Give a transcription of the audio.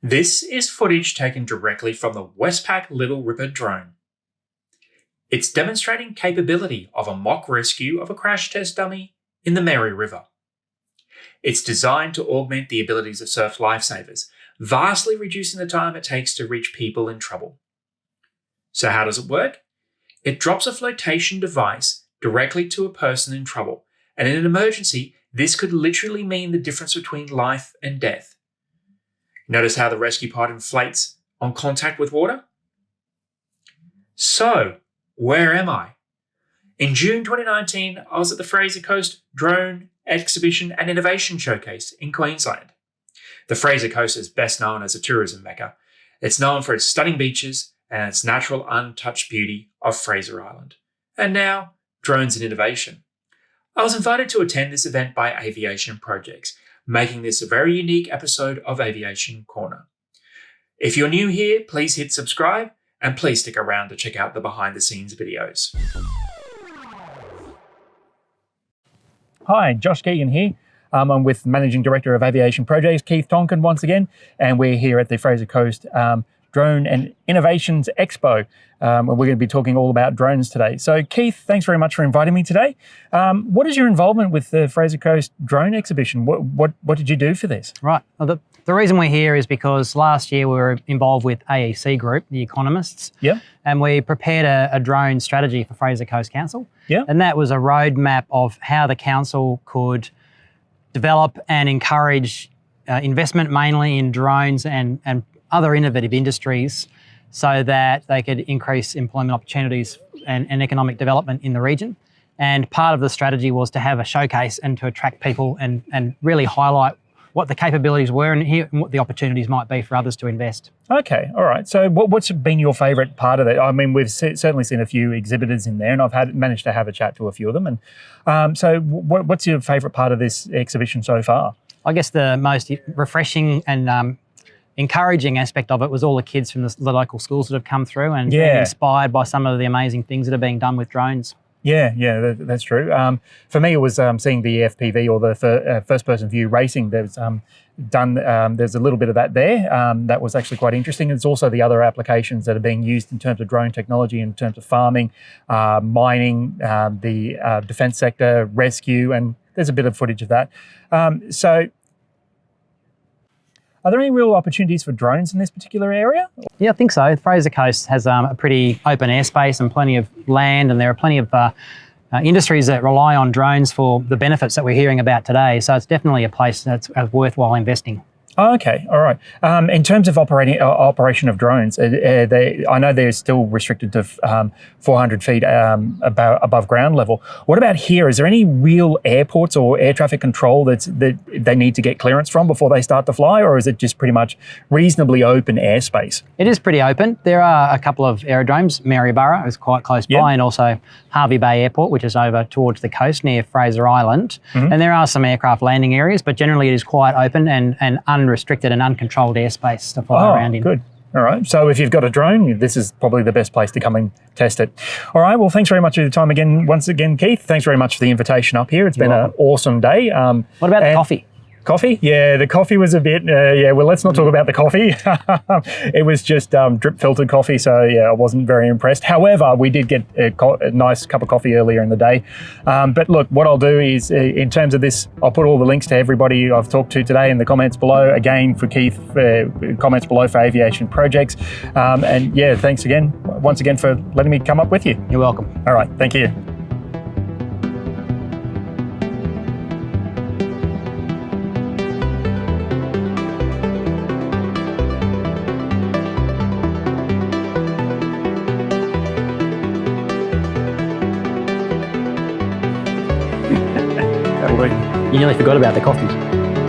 This is footage taken directly from the Westpac Little Ripper drone. It's demonstrating capability of a mock rescue of a crash test dummy in the Mary River. It's designed to augment the abilities of surf lifesavers, vastly reducing the time it takes to reach people in trouble. So how does it work? It drops a flotation device directly to a person in trouble, and in an emergency, this could literally mean the difference between life and death. Notice how the rescue pod inflates on contact with water? So, where am I? In June 2019, I was at the Fraser Coast Drone Exhibition and Innovation Showcase in Queensland. The Fraser Coast is best known as a tourism mecca. It's known for its stunning beaches and its natural untouched beauty of Fraser Island. And now, drones and innovation. I was invited to attend this event by Aviation Projects, making this a very unique episode of Aviation Corner. If you're new here, please hit subscribe and please stick around to check out the behind the scenes videos. Hi, Josh Keegan here. I'm with Managing Director of Aviation Projects, Keith Tonkin, once again, and we're here at the Fraser Coast Drone and Innovations Expo. And we're going to be talking all about drones today. So Keith, thanks very much for inviting me today. What is your involvement with the Fraser Coast Drone Exhibition? What did you do for this? Right. Well, the reason we're here is because last year we were involved with AEC Group, the economists, Yep. and we prepared a drone strategy for Fraser Coast Council. Yeah. And that was a roadmap of how the council could develop and encourage investment mainly in drones and other innovative industries so that they could increase employment opportunities and economic development in the region. And part of the strategy was to have a showcase and to attract people and really highlight what the capabilities were and what the opportunities might be for others to invest. Okay, all right. So what's been your favourite part of it? I mean, we've certainly seen a few exhibitors in there, and I've managed to have a chat to a few of them. And so what's your favourite part of this exhibition so far? I guess the most refreshing and encouraging aspect of it was all the kids from the local schools that have come through and been inspired by some of the amazing things that are being done with drones. Yeah, that's true. For me, it was seeing the FPV or the first-person view racing. There's there's a little bit of that there. That was actually quite interesting. There's also the other applications that are being used in terms of drone technology, in terms of farming, mining, the defence sector, rescue, and there's a bit of footage of that. So, are there any real opportunities for drones in this particular area? Yeah, I think so. Fraser Coast has a pretty open airspace and plenty of land, and there are plenty of industries that rely on drones for the benefits that we're hearing about today. So it's definitely a place that's worthwhile investing. Oh, okay, all right. In terms of operation of drones, I know they're still restricted to 400 feet above ground level. What about here? Is there any real airports or air traffic control that they need to get clearance from before they start to fly, or is it just pretty much reasonably open airspace? It is pretty open. There are a couple of aerodromes. Maryborough is quite close by, and also Hervey Bay Airport, which is over towards the coast near Fraser Island. Mm-hmm. And there are some aircraft landing areas, but generally it is quite open and unrestricted and uncontrolled airspace to fly around in. Good. All right. So if you've got a drone, this is probably the best place to come and test it. All right. Well, thanks very much for your time once again, Keith. Thanks very much for the invitation up here. It's been an awesome day. What about the coffee? Coffee? Yeah, the coffee was a bit, well, let's not talk about the coffee. It was just drip filtered coffee, so yeah, I wasn't very impressed. However, we did get a nice cup of coffee earlier in the day. But look, what I'll do is, in terms of this, I'll put all the links to everybody I've talked to today in the comments below. Again, for Keith, comments below for Aviation Projects. And yeah, thanks once again for letting me come up with you. You're welcome. All right, thank you. You nearly forgot about the coffee.